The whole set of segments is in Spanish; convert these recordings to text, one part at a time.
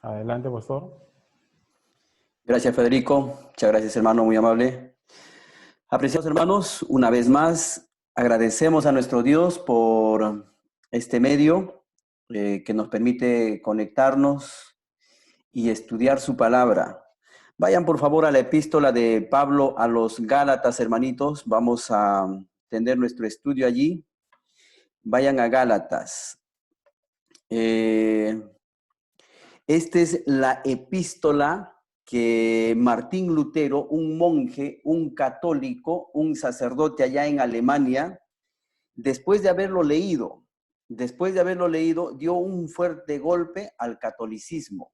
Adelante, pastor. Gracias, Federico. Muchas gracias, hermano, muy amable. Apreciados hermanos, una vez más agradecemos a nuestro Dios por este medio que nos permite conectarnos y estudiar su palabra. Vayan por favor a la epístola de Pablo a los Gálatas, hermanitos. Vamos a tener nuestro estudio allí. Vayan a Gálatas. Esta es la epístola que Martín Lutero, un monje, un católico, un sacerdote allá en Alemania, después de haberlo leído, dio un fuerte golpe al catolicismo.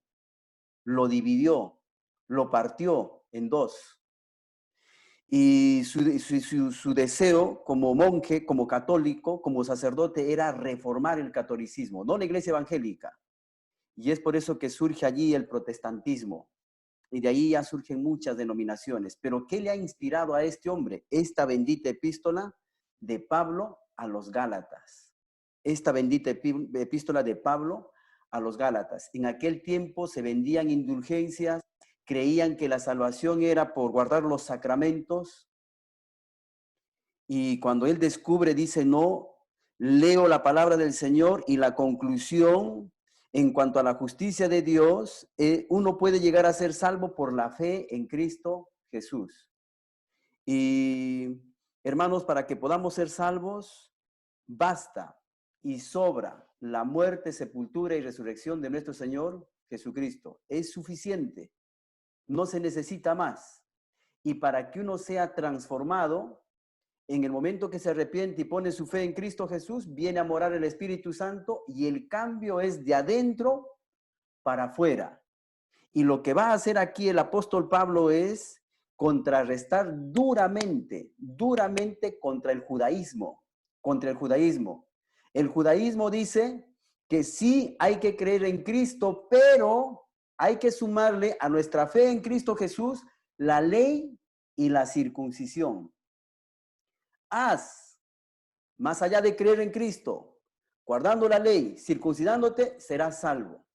Lo dividió, lo partió en dos. Y su deseo como monje, como católico, como sacerdote, era reformar el catolicismo, no la iglesia evangélica. Y es por eso que surge allí el protestantismo. Y de ahí ya surgen muchas denominaciones. Pero ¿qué le ha inspirado a este hombre? Esta bendita epístola de Pablo a los Gálatas. Esta bendita epístola de Pablo a los Gálatas. En aquel tiempo se vendían indulgencias, creían que la salvación era por guardar los sacramentos. Y cuando él descubre, dice, no, leo la palabra del Señor y la conclusión en cuanto a la justicia de Dios, uno puede llegar a ser salvo por la fe en Cristo Jesús. Y hermanos, para que podamos ser salvos, basta y sobra la muerte, sepultura y resurrección de nuestro Señor Jesucristo. Es suficiente, no se necesita más. Y para que uno sea transformado, en el momento que se arrepiente y pone su fe en Cristo Jesús, viene a morar el Espíritu Santo y el cambio es de adentro para afuera. Y lo que va a hacer aquí el apóstol Pablo es contrarrestar duramente contra el judaísmo, El judaísmo dice que sí hay que creer en Cristo, pero hay que sumarle a nuestra fe en Cristo Jesús la ley y la circuncisión. Haz, más allá de creer en Cristo, guardando la ley, circuncidándote, serás salvo.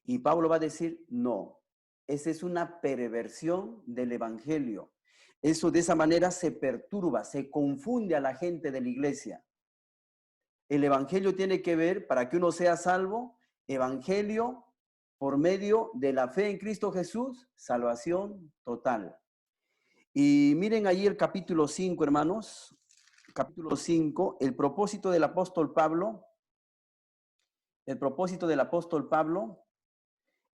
Y Pablo va a decir, no, esa es una perversión del evangelio. Eso de esa manera se perturba, se confunde a la gente de la iglesia. El evangelio tiene que ver, para que uno sea salvo, evangelio por medio de la fe en Cristo Jesús, salvación total. Y miren allí el capítulo 5, hermanos. Capítulo 5, el propósito del apóstol Pablo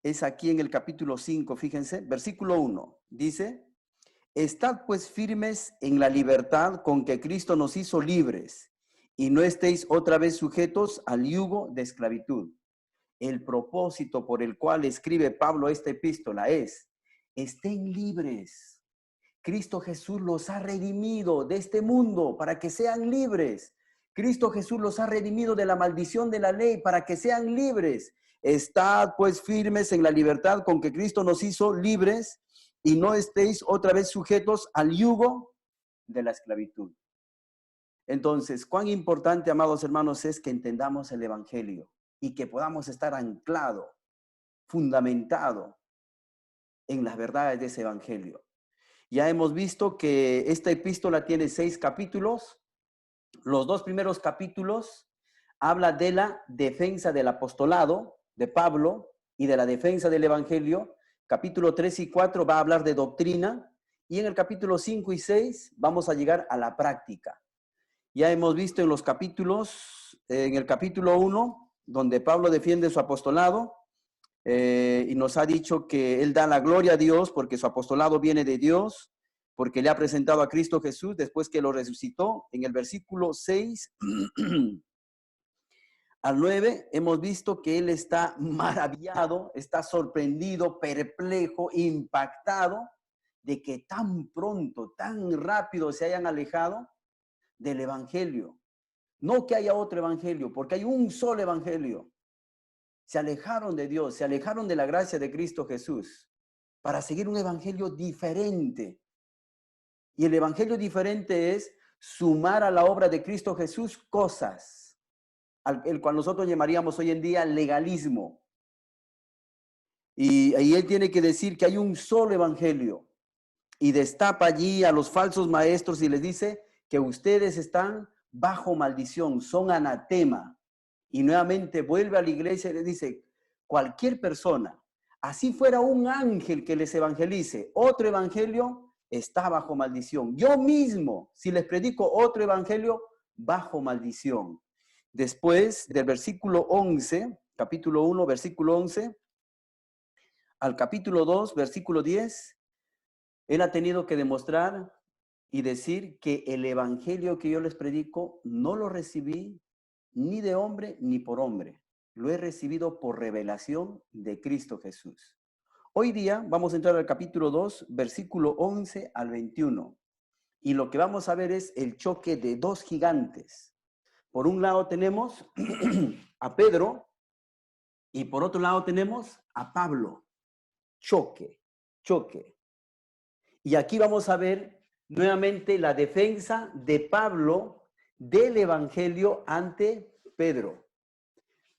es aquí en el capítulo 5, fíjense, versículo 1, dice, estad pues firmes en la libertad con que Cristo nos hizo libres, y no estéis otra vez sujetos al yugo de esclavitud. El propósito por el cual escribe Pablo esta epístola es, estén libres. Cristo Jesús los ha redimido de este mundo para que sean libres. Cristo Jesús los ha redimido de la maldición de la ley para que sean libres. Estad pues firmes en la libertad con que Cristo nos hizo libres y no estéis otra vez sujetos al yugo de la esclavitud. Entonces, cuán importante, amados hermanos, es que entendamos el evangelio y que podamos estar anclado, fundamentado en las verdades de ese evangelio. Ya hemos visto que esta epístola tiene 6 capítulos. Los 2 primeros capítulos habla de la defensa del apostolado de Pablo y de la defensa del evangelio. Capítulo 3 y 4 va a hablar de doctrina. Y en el capítulo 5 y 6 vamos a llegar a la práctica. Ya hemos visto en los capítulos, en el capítulo 1, donde Pablo defiende su apostolado, y nos ha dicho que él da la gloria a Dios porque su apostolado viene de Dios, porque le ha presentado a Cristo Jesús después que lo resucitó. En el versículo 6 al 9 hemos visto que él está maravillado, está sorprendido, perplejo, impactado de que tan pronto, tan rápido se hayan alejado del evangelio. No que haya otro evangelio, porque hay un solo evangelio. Se alejaron de Dios, se alejaron de la gracia de Cristo Jesús para seguir un evangelio diferente. Y el evangelio diferente es sumar a la obra de Cristo Jesús cosas, el cual nosotros llamaríamos hoy en día legalismo. Y ahí él tiene que decir que hay un solo evangelio. Y destapa allí a los falsos maestros y les dice que ustedes están bajo maldición, son anatema. Y nuevamente vuelve a la iglesia y les dice, cualquier persona, así fuera un ángel que les evangelice, otro evangelio está bajo maldición. Yo mismo, si les predico otro evangelio, bajo maldición. Después del versículo 11, capítulo 1, versículo 11, al capítulo 2, versículo 10, él ha tenido que demostrar y decir que el evangelio que yo les predico no lo recibí ni de hombre ni por hombre. Lo he recibido por revelación de Cristo Jesús. Hoy día vamos a entrar al capítulo 2, versículo 11 al 21. Y lo que vamos a ver es el choque de dos gigantes. Por un lado tenemos a Pedro y por otro lado tenemos a Pablo. Choque, choque. Y aquí vamos a ver nuevamente la defensa de Pablo del evangelio ante Pedro.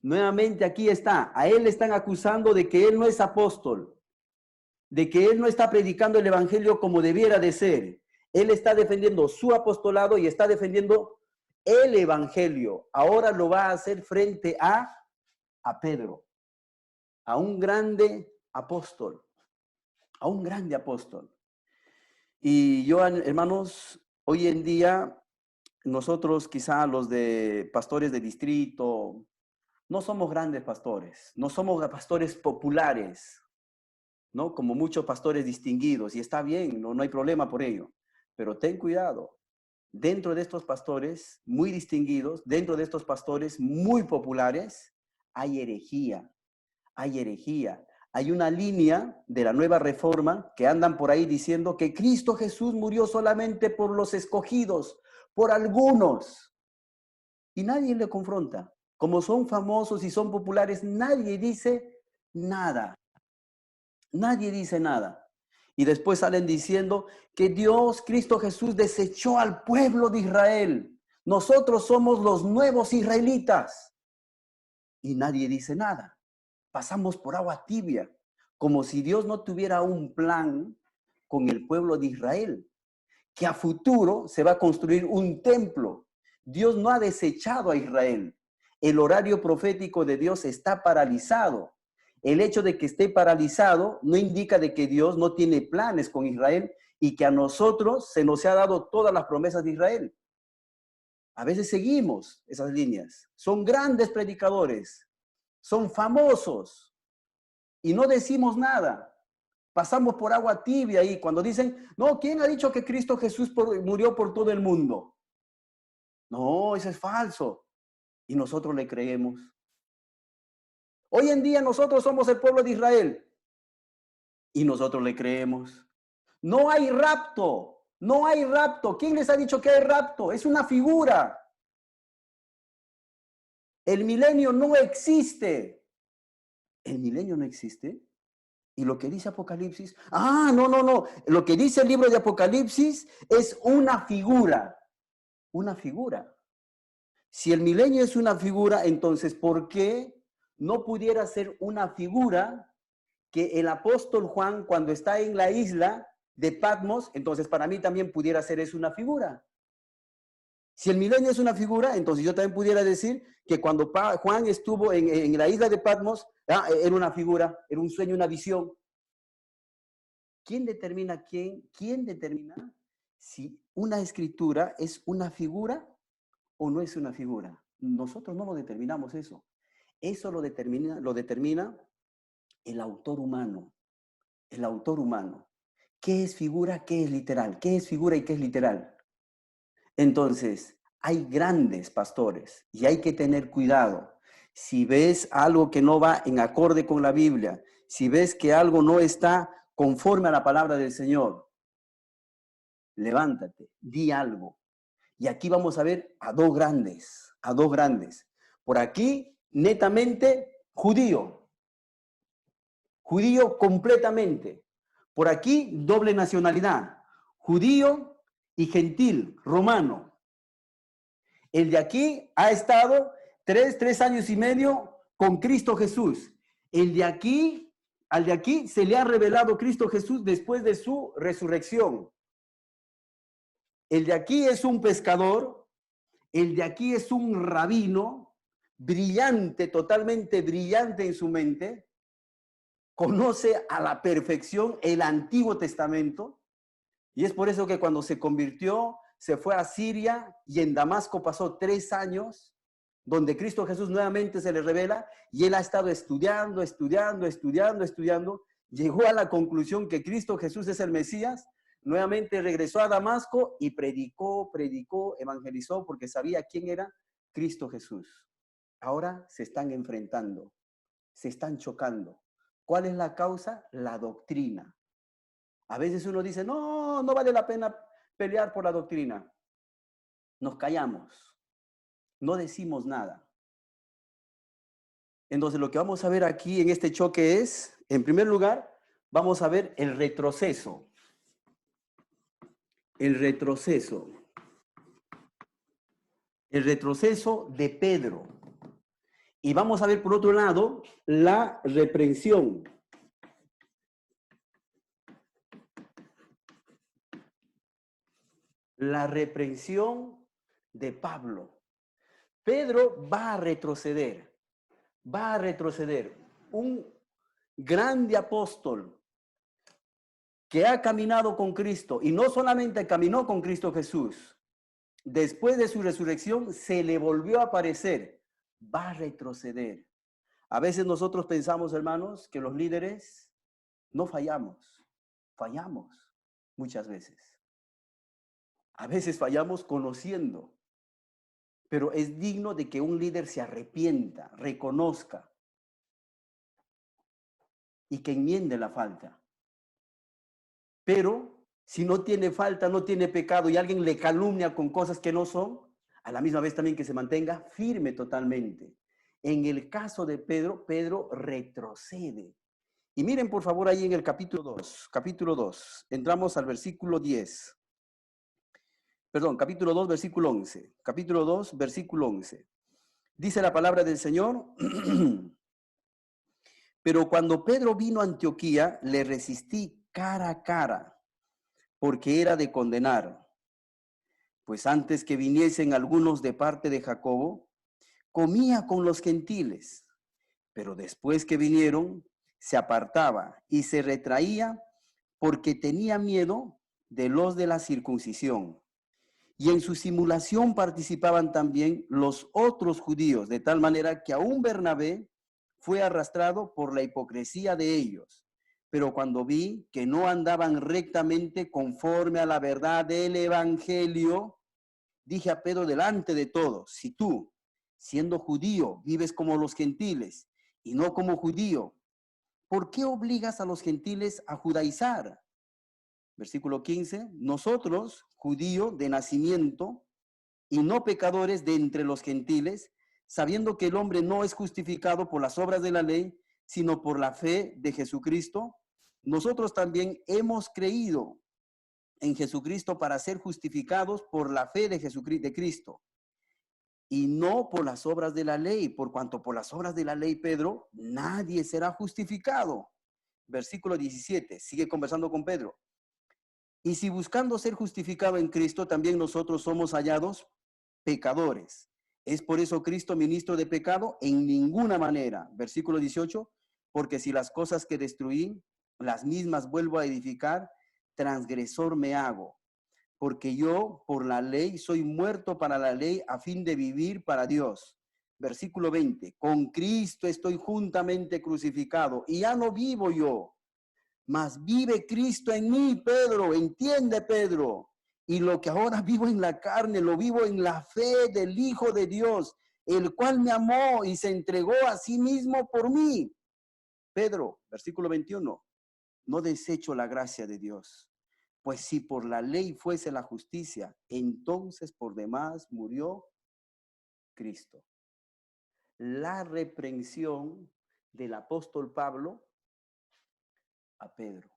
Nuevamente aquí está, a él le están acusando de que él no es apóstol, de que él no está predicando el evangelio como debiera de ser. Él está defendiendo su apostolado y está defendiendo el evangelio. Ahora lo va a hacer frente a Pedro, a un grande apóstol, a un grande apóstol. Y yo, hermanos, hoy en día, nosotros quizá los de pastores de distrito, no somos grandes pastores, no somos pastores populares, ¿no? Como muchos pastores distinguidos, y está bien, no hay problema por ello. Pero ten cuidado, dentro de estos pastores muy distinguidos, dentro de estos pastores muy populares, hay herejía, hay herejía. Hay una línea de la nueva reforma que andan por ahí diciendo que Cristo Jesús murió solamente por los escogidos, por algunos. Y nadie le confronta. Como son famosos y son populares, nadie dice nada. Nadie dice nada. Y después salen diciendo que Dios, Cristo Jesús, desechó al pueblo de Israel. Nosotros somos los nuevos israelitas. Y nadie dice nada. Pasamos por agua tibia, como si Dios no tuviera un plan con el pueblo de Israel, que a futuro se va a construir un templo. Dios no ha desechado a Israel. El horario profético de Dios está paralizado. El hecho de que esté paralizado no indica de que Dios no tiene planes con Israel y que a nosotros se nos ha dado todas las promesas de Israel. A veces seguimos esas líneas. Son grandes predicadores, son famosos y no decimos nada. Pasamos por agua tibia ahí cuando dicen, no, ¿quién ha dicho que Cristo Jesús murió por todo el mundo? No, eso es falso. Y nosotros le creemos. Hoy en día nosotros somos el pueblo de Israel y nosotros le creemos. No hay rapto, no hay rapto. ¿Quién les ha dicho que hay rapto? Es una figura. El milenio no existe. ¿El milenio no existe? Y lo que dice Apocalipsis, no. Lo que dice el libro de Apocalipsis es una figura. Una figura. Si el milenio es una figura, entonces, ¿por qué no pudiera ser una figura que el apóstol Juan, cuando está en la isla de Patmos, entonces para mí también pudiera ser eso una figura? Si el milenio es una figura, entonces yo también pudiera decir que cuando Juan estuvo en la isla de Patmos, era una figura, era un sueño, una visión. ¿Quién determina quién determina si una escritura es una figura o no es una figura? Nosotros no lo determinamos eso. Eso lo determina el autor humano. El autor humano. ¿Qué es figura? ¿Qué es literal? ¿Qué es figura y qué es literal? Entonces, hay grandes pastores y hay que tener cuidado. Si ves algo que no va en acorde con la Biblia, si ves que algo no está conforme a la palabra del Señor, levántate, di algo. Y aquí vamos a ver a dos grandes, a dos grandes. Por aquí, netamente judío completamente. Por aquí, doble nacionalidad, judío y gentil, romano. El de aquí ha estado tres años y medio con Cristo Jesús. El de aquí Al de aquí se le ha revelado Cristo Jesús después de su resurrección. El de aquí es un pescador, el de aquí es un rabino, brillante, totalmente brillante en su mente, conoce a la perfección el Antiguo Testamento, y es por eso que cuando se convirtió, se fue a Siria y en Damasco pasó 3 años, donde Cristo Jesús nuevamente se le revela, y él ha estado estudiando, llegó a la conclusión que Cristo Jesús es el Mesías, nuevamente regresó a Damasco y predicó, evangelizó, porque sabía quién era Cristo Jesús. Ahora se están enfrentando, se están chocando. ¿Cuál es la causa? La doctrina. A veces uno dice, no vale la pena pelear por la doctrina. Nos callamos, no decimos nada. Entonces lo que vamos a ver aquí en este choque es, en primer lugar, vamos a ver el retroceso. El retroceso de Pedro. Y vamos a ver por otro lado la reprensión. La reprensión de Pablo. Pedro va a retroceder. Un grande apóstol que ha caminado con Cristo, y no solamente caminó con Cristo Jesús, después de su resurrección se le volvió a aparecer, va a retroceder. A veces nosotros pensamos, hermanos, que los líderes no fallamos muchas veces. A veces fallamos conociendo, pero es digno de que un líder se arrepienta, reconozca y que enmiende la falta. Pero si no tiene falta, no tiene pecado y alguien le calumnia con cosas que no son, a la misma vez también que se mantenga firme totalmente. En el caso de Pedro, Pedro retrocede. Y miren por favor ahí en el capítulo 2, entramos al versículo 10. Perdón, capítulo 2, versículo 11. Capítulo 2, versículo 11. Dice la palabra del Señor, pero cuando Pedro vino a Antioquía, le resistí cara a cara, porque era de condenar. Pues antes que viniesen algunos de parte de Jacobo, comía con los gentiles, pero después que vinieron, se apartaba y se retraía porque tenía miedo de los de la circuncisión. Y en su simulación participaban también los otros judíos, de tal manera que aún Bernabé fue arrastrado por la hipocresía de ellos. Pero cuando vi que no andaban rectamente conforme a la verdad del evangelio, dije a Pedro delante de todos, si tú, siendo judío, vives como los gentiles y no como judío, ¿por qué obligas a los gentiles a judaizar? Versículo 15, nosotros, judíos de nacimiento y no pecadores de entre los gentiles, sabiendo que el hombre no es justificado por las obras de la ley, sino por la fe de Jesucristo, nosotros también hemos creído en Jesucristo para ser justificados por la fe de Jesucristo, de Cristo, y no por las obras de la ley, por cuanto por las obras de la ley, Pedro, nadie será justificado. Versículo 17, sigue conversando con Pedro. Y si buscando ser justificado en Cristo, también nosotros somos hallados pecadores. ¿Es por eso Cristo ministro de pecado? En ninguna manera. Versículo 18, porque si las cosas que destruí, las mismas vuelvo a edificar, transgresor me hago. Porque yo, por la ley, soy muerto para la ley a fin de vivir para Dios. Versículo 20, con Cristo estoy juntamente crucificado y ya no vivo yo, mas vive Cristo en mí, Pedro, entiende Pedro. Y lo que ahora vivo en la carne, lo vivo en la fe del Hijo de Dios, el cual me amó y se entregó a sí mismo por mí. Pedro, versículo 21, no desecho la gracia de Dios, pues si por la ley fuese la justicia, entonces por demás murió Cristo. La reprensión del apóstol Pablo a Pedro.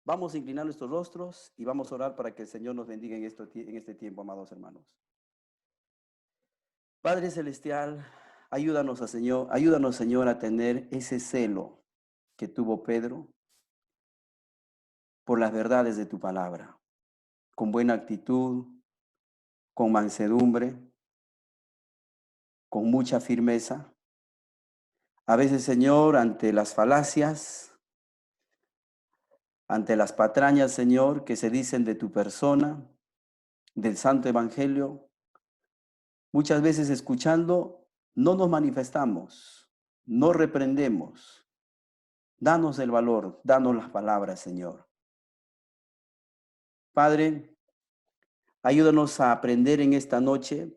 Vamos a inclinar nuestros rostros y vamos a orar para que el Señor nos bendiga en este tiempo, amados hermanos. Padre Celestial, ayúdanos, Señor, a tener ese celo que tuvo Pedro por las verdades de tu palabra, con buena actitud, con mansedumbre, con mucha firmeza. A veces, Señor, ante las falacias, ante las patrañas, Señor, que se dicen de tu persona, del Santo Evangelio, muchas veces escuchando, no nos manifestamos, no reprendemos. Danos el valor, danos las palabras, Señor. Padre, ayúdanos a aprender en esta noche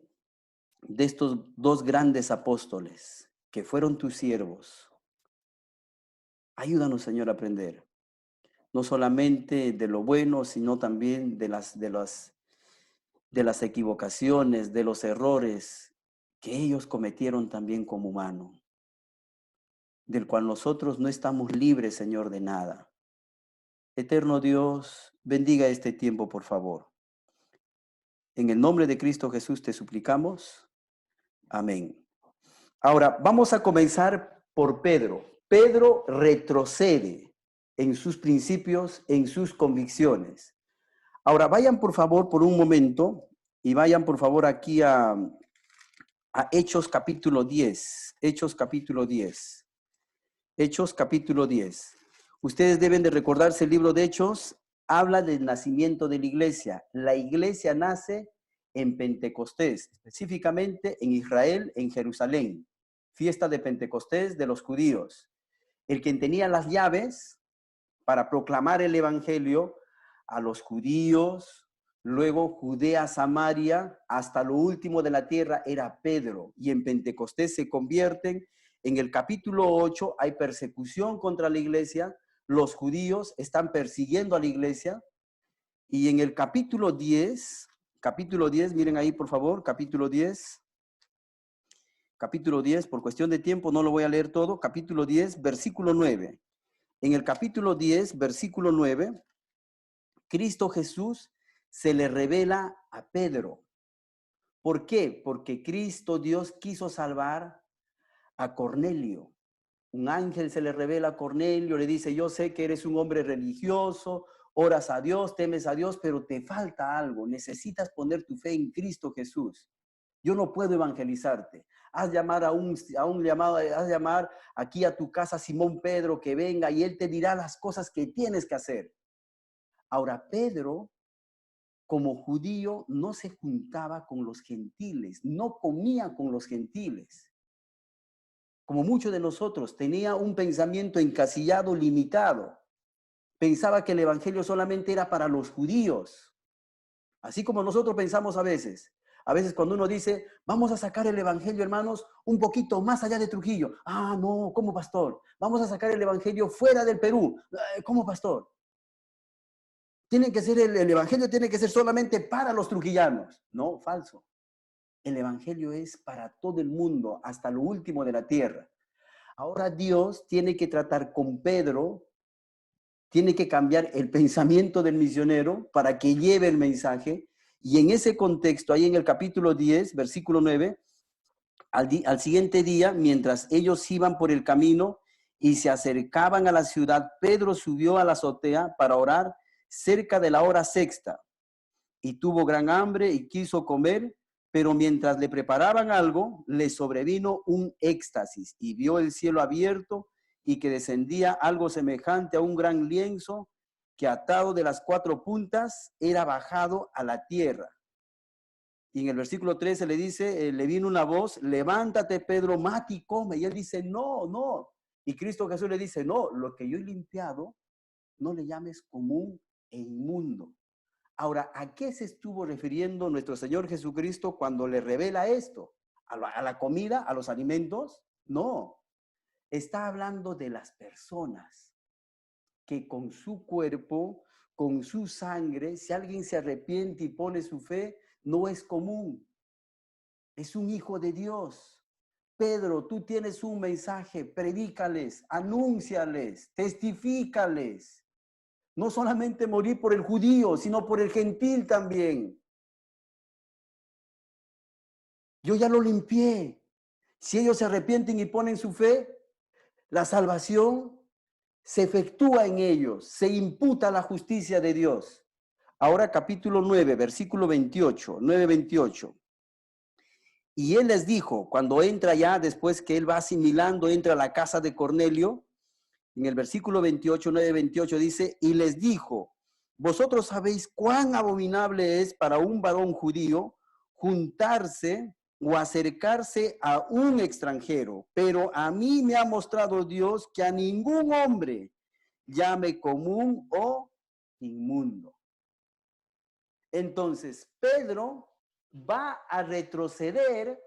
de estos dos grandes apóstoles que fueron tus siervos. Ayúdanos, Señor, a aprender, no solamente de lo bueno, sino también de las equivocaciones, de los errores que ellos cometieron también como humanos, del cual nosotros no estamos libres, Señor, de nada. Eterno Dios, bendiga este tiempo, por favor. En el nombre de Cristo Jesús te suplicamos. Amén. Ahora, vamos a comenzar por Pedro. Pedro retrocede en sus principios, en sus convicciones. Ahora, vayan por favor por un momento y vayan por favor aquí a Hechos capítulo 10. Hechos capítulo 10. Hechos capítulo 10. Ustedes deben de recordarse el libro de Hechos, habla del nacimiento de la iglesia. La iglesia nace en Pentecostés, específicamente en Israel, en Jerusalén. Fiesta de Pentecostés de los judíos. El quien tenía las llaves para proclamar el evangelio a los judíos, luego Judea, Samaria, hasta lo último de la tierra era Pedro. Y en Pentecostés se convierten. En el capítulo 8 hay persecución contra la iglesia. Los judíos están persiguiendo a la iglesia. Y en el capítulo 10, miren ahí por favor, capítulo 10, por cuestión de tiempo no lo voy a leer todo, capítulo 10, versículo 9. En el capítulo 10, versículo 9, Cristo Jesús se le revela a Pedro. ¿Por qué? Porque Cristo Dios quiso salvar a Cornelio. Un ángel se le revela a Cornelio, le dice, yo sé que eres un hombre religioso, oras a Dios, temes a Dios, pero te falta algo, necesitas poner tu fe en Cristo Jesús. Yo no puedo evangelizarte. Haz llamar haz llamar aquí a tu casa a Simón Pedro que venga y él te dirá las cosas que tienes que hacer. Ahora, Pedro, como judío, no se juntaba con los gentiles, no comía con los gentiles. Como muchos de nosotros, tenía un pensamiento encasillado, limitado. Pensaba que el evangelio solamente era para los judíos. Así como nosotros pensamos a veces. A veces cuando uno dice, vamos a sacar el evangelio, hermanos, un poquito más allá de Trujillo. Ah, no, ¿cómo pastor? Vamos a sacar el evangelio fuera del Perú. ¿Cómo pastor? Tiene que ser el evangelio tiene que ser solamente para los trujillanos. No, falso. El evangelio es para todo el mundo, hasta lo último de la tierra. Ahora Dios tiene que tratar con Pedro, tiene que cambiar el pensamiento del misionero para que lleve el mensaje. Y en ese contexto, ahí en el capítulo 10, versículo 9, al siguiente día, mientras ellos iban por el camino y se acercaban a la ciudad, Pedro subió a la azotea para orar cerca de la hora sexta. Y tuvo gran hambre y quiso comer, pero mientras le preparaban algo, le sobrevino un éxtasis y vio el cielo abierto y que descendía algo semejante a un gran lienzo que atado de las cuatro puntas era bajado a la tierra. Y en el versículo 13 le dice, le vino una voz, levántate Pedro, mate y come. Y él dice, no, no. Y Cristo Jesús le dice, no, lo que yo he limpiado, no le llames común e inmundo. Ahora, ¿a qué se estuvo refiriendo nuestro Señor Jesucristo cuando le revela esto? ¿A la comida, a los alimentos? No, está hablando de las personas que con su cuerpo, con su sangre, si alguien se arrepiente y pone su fe, no es común, es un hijo de Dios. Pedro, tú tienes un mensaje, predícales, anúnciales, testifícales. No solamente morir por el judío, sino por el gentil también. Yo ya lo limpié. Si ellos se arrepienten y ponen su fe, la salvación se efectúa en ellos, se imputa la justicia de Dios. Ahora capítulo 9, versículo 28, 9:28. Y él les dijo, cuando entra ya, después que él va asimilando, entra a la casa de Cornelio, en el versículo 28, 9:28 dice, y les dijo, vosotros sabéis cuán abominable es para un varón judío juntarse o acercarse a un extranjero, pero a mí me ha mostrado Dios que a ningún hombre llame común o inmundo. Entonces, Pedro va a retroceder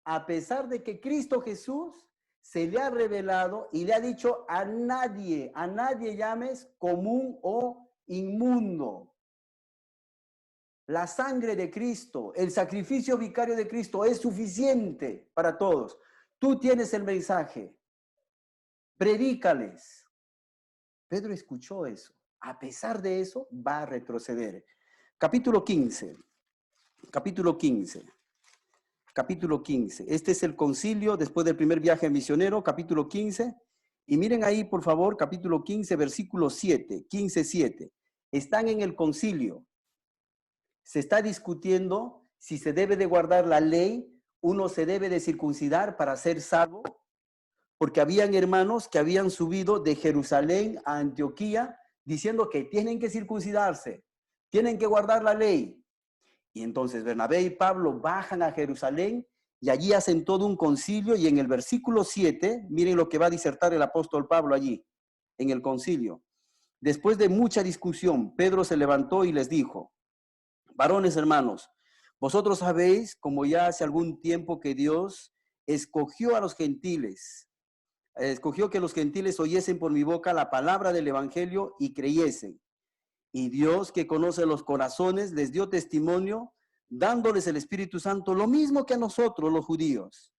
a pesar de que Cristo Jesús se le ha revelado y le ha dicho a nadie llames común o inmundo. La sangre de Cristo, el sacrificio vicario de Cristo es suficiente para todos. Tú tienes el mensaje. Predícales. Pedro escuchó eso. A pesar de eso, va a retroceder. Capítulo 15. Capítulo 15. Capítulo 15. Este es el concilio después del primer viaje misionero, capítulo 15. Y miren ahí, por favor, capítulo 15, versículo 7, 15:7. Están en el concilio. Se está discutiendo si se debe de guardar la ley, uno se debe de circuncidar para ser salvo, porque habían hermanos que habían subido de Jerusalén a Antioquía diciendo que tienen que circuncidarse, tienen que guardar la ley. Y entonces Bernabé y Pablo bajan a Jerusalén y allí hacen todo un concilio y en el versículo 7, miren lo que va a disertar el apóstol Pablo allí, en el concilio. Después de mucha discusión, Pedro se levantó y les dijo, varones hermanos, vosotros sabéis, como ya hace algún tiempo que Dios escogió a los gentiles, escogió que los gentiles oyesen por mi boca la palabra del evangelio y creyesen. Y Dios, que conoce los corazones, les dio testimonio, dándoles el Espíritu Santo, lo mismo que a nosotros los judíos.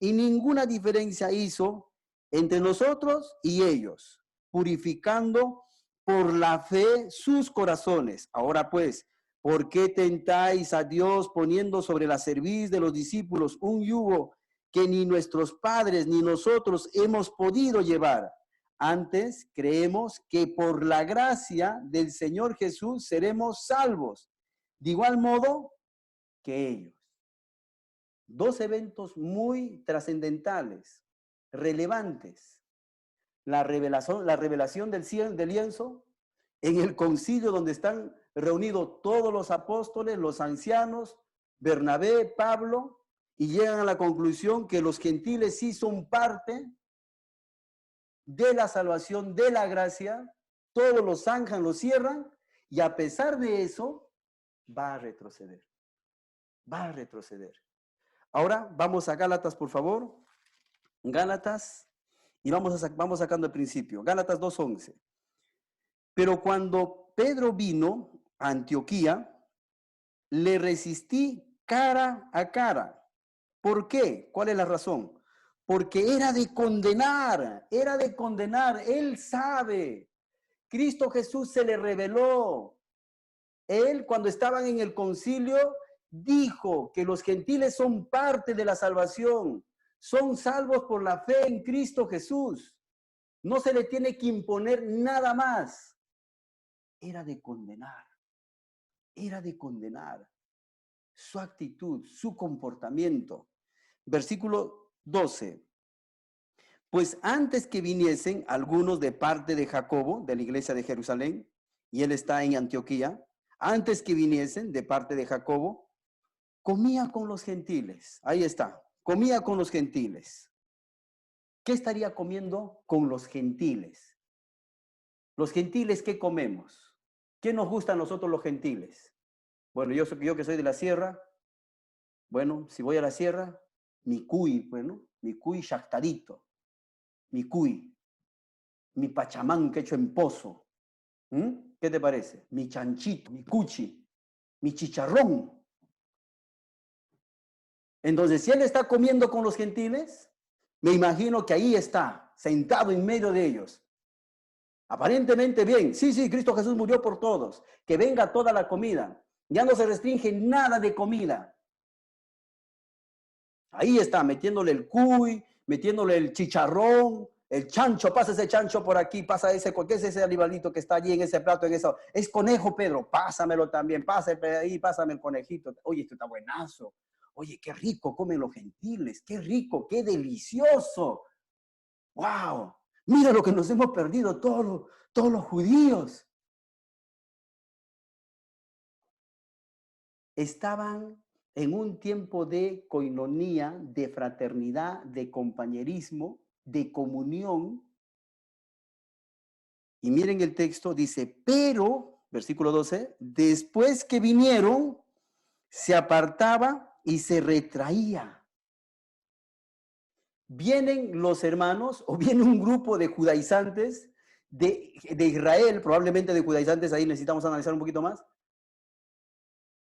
Y ninguna diferencia hizo entre nosotros y ellos, purificando por la fe sus corazones. Ahora pues, ¿por qué tentáis a Dios poniendo sobre la cerviz de los discípulos un yugo que ni nuestros padres ni nosotros hemos podido llevar? Antes creemos que por la gracia del Señor Jesús seremos salvos, de igual modo que ellos. Dos eventos muy trascendentales, relevantes. La revelación del lienzo, en el concilio donde están reunidos todos los apóstoles, los ancianos, Bernabé, Pablo, y llegan a la conclusión que los gentiles sí son parte de la salvación, de la gracia, todos los zanjan, los cierran, y a pesar de eso, va a retroceder. Va a retroceder. Ahora vamos a Gálatas, por favor. Gálatas, y vamos sacando el principio. Gálatas 2:11. Pero cuando Pedro vino a Antioquía, le resistí cara a cara. ¿Por qué? ¿Cuál es la razón? Porque era de condenar. Él sabe. Cristo Jesús se le reveló. Él, cuando estaban en el concilio, dijo que los gentiles son parte de la salvación. Son salvos por la fe en Cristo Jesús. No se le tiene que imponer nada más. Era de condenar. Era de condenar. Su actitud, su comportamiento. Versículo 12. Pues antes que viniesen algunos de parte de Jacobo, de la iglesia de Jerusalén, y él está en Antioquía, antes que viniesen de parte de Jacobo, comía con los gentiles. Ahí está, comía con los gentiles. ¿Qué estaría comiendo con los gentiles? Los gentiles, ¿qué comemos? ¿Qué nos gusta a nosotros los gentiles? Bueno, yo que soy de la sierra, bueno, si voy a la sierra, mi cuy, bueno, mi cuy chactarito, mi cuy, mi pachamán que he hecho en pozo. ¿Qué te parece? Mi chanchito, mi cuchi, mi chicharrón. Entonces, si él está comiendo con los gentiles, me imagino que ahí está, sentado en medio de ellos. Aparentemente bien. Sí, Cristo Jesús murió por todos. Que venga toda la comida. Ya no se restringe nada de comida. Ahí está, metiéndole el cuy, metiéndole el chicharrón, el chancho, pasa ese chancho por aquí, pasa ese, ¿qué es ese animalito que está allí en ese plato, en eso? Es conejo, Pedro, pásamelo también, pásame ahí, pásame el conejito. Oye, esto está buenazo. Oye, qué rico comen los gentiles, qué rico, qué delicioso. ¡Wow! Mira lo que nos hemos perdido todos los judíos. Estaban en un tiempo de coinonía, de fraternidad, de compañerismo, de comunión. Y miren el texto, dice, pero, versículo 12, después que vinieron, se apartaba y se retraía. Vienen los hermanos o viene un grupo de judaizantes de Israel, probablemente de judaizantes, ahí necesitamos analizar un poquito más.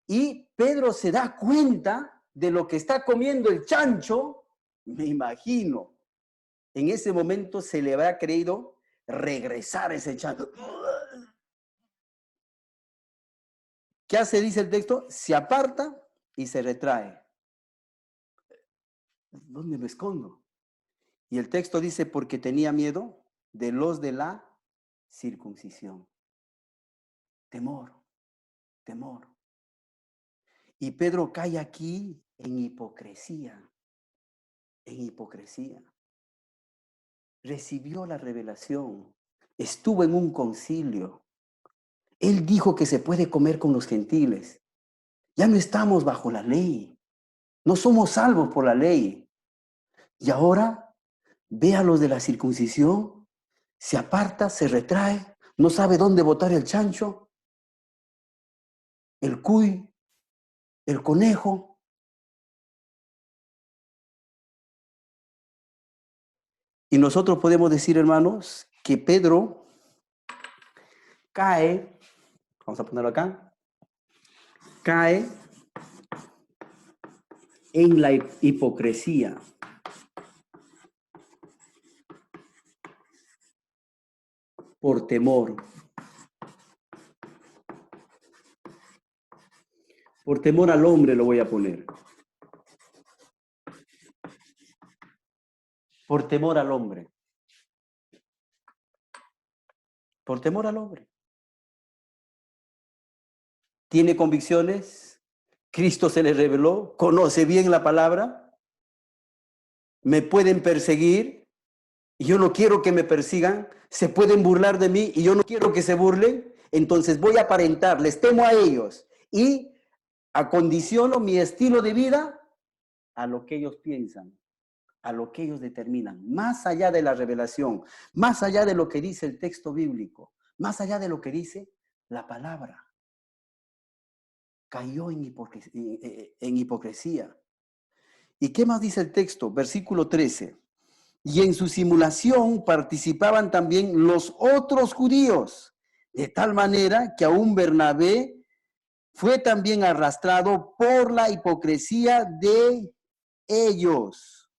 Y Pedro se da cuenta de lo que está comiendo el chancho, me imagino. En ese momento se le habrá creído regresar ese chancho. ¿Qué hace, dice el texto? Se aparta y se retrae. ¿Dónde me escondo? Y el texto dice, porque tenía miedo de los de la circuncisión. Temor, temor. Y Pedro cae aquí en hipocresía, en hipocresía. Recibió la revelación, estuvo en un concilio. Él dijo que se puede comer con los gentiles. Ya no estamos bajo la ley. No somos salvos por la ley. Y ahora ve a los de la circuncisión, se aparta, se retrae, no sabe dónde botar el chancho, el cuy, el conejo. Y nosotros podemos decir, hermanos, que Pedro cae, vamos a ponerlo acá, cae en la hipocresía. Por temor. Por temor al hombre lo voy a poner. Por temor al hombre. Por temor al hombre. Tiene convicciones. Cristo se le reveló. Conoce bien la palabra. Me pueden perseguir. Y yo no quiero que me persigan. Se pueden burlar de mí y yo no quiero que se burlen. Entonces voy a aparentar. Les temo a ellos. Y acondiciono mi estilo de vida a lo que ellos piensan, a lo que ellos determinan, más allá de la revelación, más allá de lo que dice el texto bíblico, más allá de lo que dice la palabra. Cayó en hipocresía. ¿Y qué más dice el texto? Versículo 13. Y en su simulación participaban también los otros judíos, de tal manera que aún Bernabé fue también arrastrado por la hipocresía de ellos.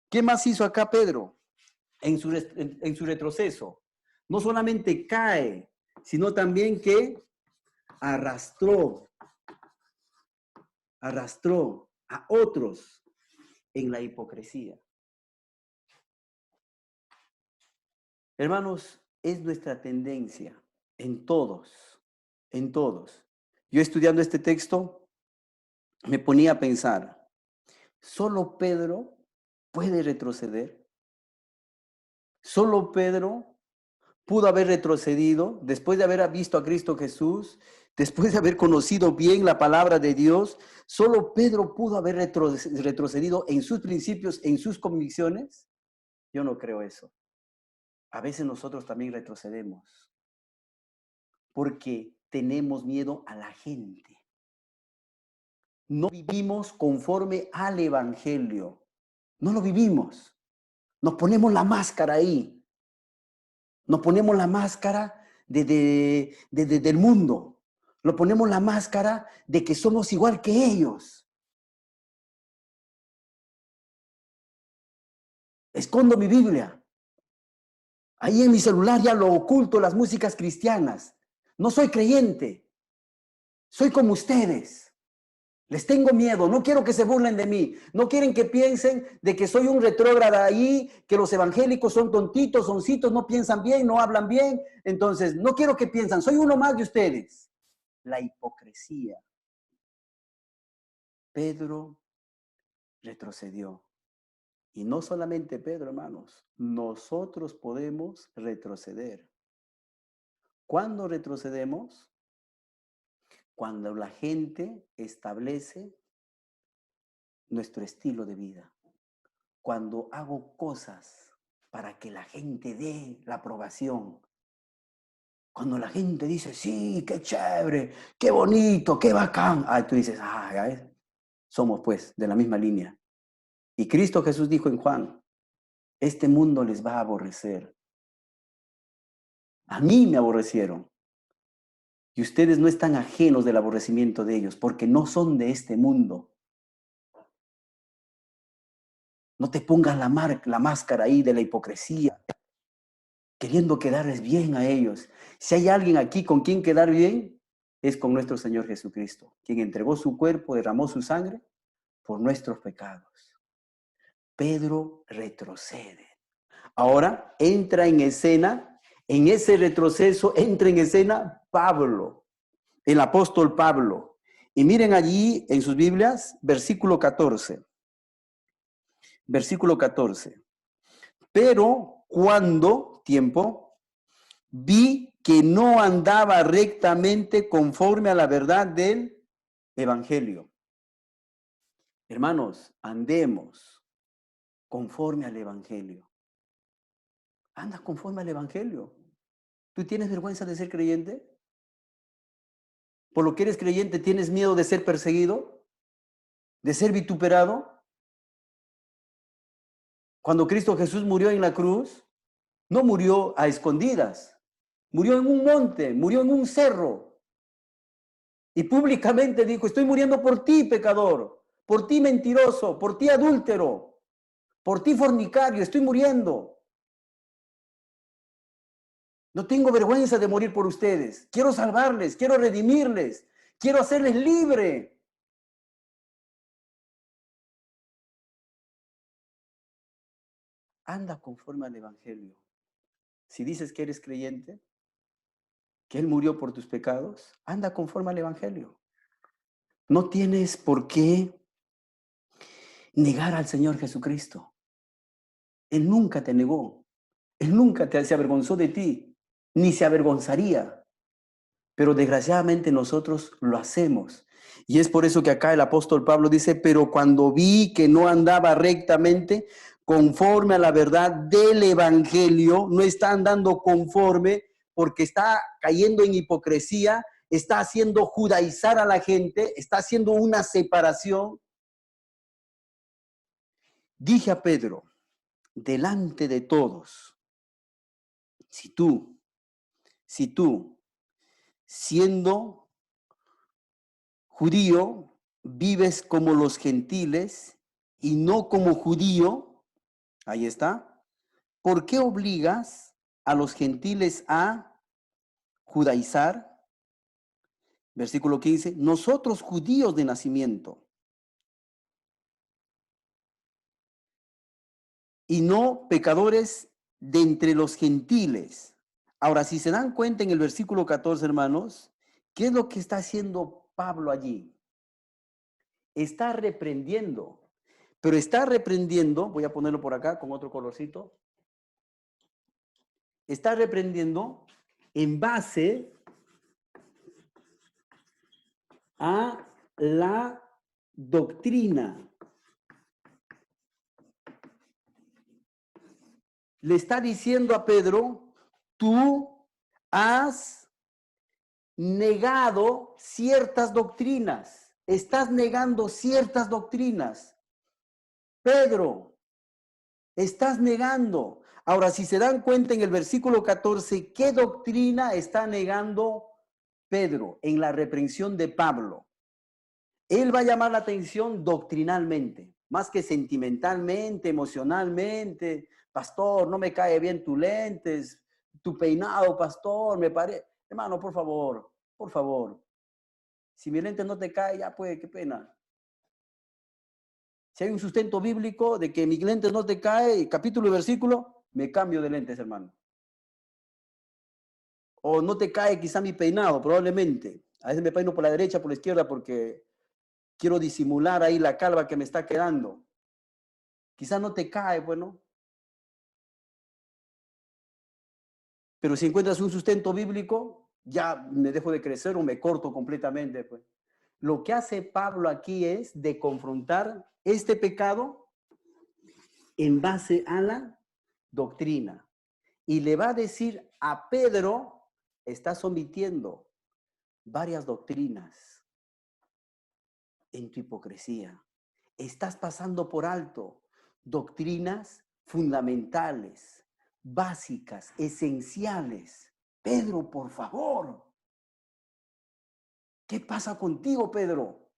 ¿Qué más hizo acá Pedro en su retroceso? No solamente cae, sino también que arrastró a otros en la hipocresía. Hermanos, es nuestra tendencia en todos, en todos. Yo estudiando este texto me ponía a pensar, ¿solo Pedro puede retroceder? ¿Solo Pedro pudo haber retrocedido después de haber visto a Cristo Jesús, después de haber conocido bien la palabra de Dios? ¿Solo Pedro pudo haber retrocedido en sus principios, en sus convicciones? Yo no creo eso. A veces nosotros también retrocedemos porque tenemos miedo a la gente. No vivimos conforme al evangelio. No lo vivimos. Nos ponemos la máscara ahí. Nos ponemos la máscara del mundo. Nos ponemos la máscara de que somos igual que ellos. Escondo mi Biblia. Ahí en mi celular ya lo oculto las músicas cristianas. No soy creyente. Soy como ustedes. Les tengo miedo, no quiero que se burlen de mí, no quieren que piensen de que soy un retrógrada ahí, que los evangélicos son tontitos, soncitos, no piensan bien, no hablan bien. Entonces, no quiero que piensen, soy uno más de ustedes. La hipocresía. Pedro retrocedió. Y no solamente Pedro, hermanos, nosotros podemos retroceder. ¿Cuándo retrocedemos? Cuando la gente establece nuestro estilo de vida. Cuando hago cosas para que la gente dé la aprobación. Cuando la gente dice, sí, qué chévere, qué bonito, qué bacán. Ah, tú dices, somos pues de la misma línea. Y Cristo Jesús dijo en Juan, este mundo les va a aborrecer. A mí me aborrecieron. Y ustedes no están ajenos del aborrecimiento de ellos, porque no son de este mundo. No te pongas la máscara ahí de la hipocresía, queriendo quedarles bien a ellos. Si hay alguien aquí con quien quedar bien, es con nuestro Señor Jesucristo, quien entregó su cuerpo, derramó su sangre por nuestros pecados. Pedro retrocede. Ahora entra en escena, en ese retroceso entra en escena Pablo, el apóstol Pablo. Y miren allí en sus Biblias, versículo 14. Versículo 14. Pero cuando, tiempo, vi que no andaba rectamente conforme a la verdad del Evangelio. Hermanos, andemos conforme al Evangelio. Anda conforme al Evangelio. ¿Tú tienes vergüenza de ser creyente? ¿Por lo que eres creyente tienes miedo de ser perseguido? ¿De ser vituperado? Cuando Cristo Jesús murió en la cruz, no murió a escondidas. Murió en un monte, murió en un cerro. Y públicamente dijo, estoy muriendo por ti, pecador, por ti, mentiroso, por ti, adúltero, por ti, fornicario, estoy muriendo. No tengo vergüenza de morir por ustedes. Quiero salvarles, quiero redimirles, quiero hacerles libre. Anda conforme al Evangelio. Si dices que eres creyente, que Él murió por tus pecados, anda conforme al Evangelio. No tienes por qué negar al Señor Jesucristo. Él nunca te negó. Él nunca se avergonzó de ti, ni se avergonzaría. Pero desgraciadamente nosotros lo hacemos. Y es por eso que acá el apóstol Pablo dice, pero cuando vi que no andaba rectamente conforme a la verdad del Evangelio, no está andando conforme porque está cayendo en hipocresía, está haciendo judaizar a la gente, está haciendo una separación. Dije a Pedro, delante de todos, si tú, siendo judío, vives como los gentiles y no como judío, ahí está, ¿por qué obligas a los gentiles a judaizar? Versículo 15, nosotros judíos de nacimiento y no pecadores de entre los gentiles. Ahora, si se dan cuenta en el versículo 14, hermanos, ¿qué es lo que está haciendo Pablo allí? Está reprendiendo, pero está reprendiendo, voy a ponerlo por acá con otro colorcito, está reprendiendo en base a la doctrina. Le está diciendo a Pedro, tú has negado ciertas doctrinas, estás negando ciertas doctrinas. Pedro, estás negando. Ahora, si se dan cuenta en el versículo 14, ¿qué doctrina está negando Pedro en la reprensión de Pablo? Él va a llamar la atención doctrinalmente, más que sentimentalmente, emocionalmente. Pastor, no me cae bien tus lentes, tu peinado, pastor, me parece. Hermano, por favor, por favor. Si mi lente no te cae, ya pues, qué pena. Si hay un sustento bíblico de que mis lentes no te cae, capítulo y versículo, me cambio de lentes, hermano. O no te cae quizá mi peinado, probablemente. A veces me peino por la derecha, por la izquierda, porque quiero disimular ahí la calva que me está quedando. Quizá no te cae, bueno. Pero si encuentras un sustento bíblico, ya me dejo de crecer o me corto completamente, pues. Lo que hace Pablo aquí es de confrontar este pecado en base a la doctrina. Y le va a decir a Pedro, estás omitiendo varias doctrinas en tu hipocresía. Estás pasando por alto doctrinas fundamentales, básicas, esenciales. Pedro, por favor. ¿Qué pasa contigo, Pedro?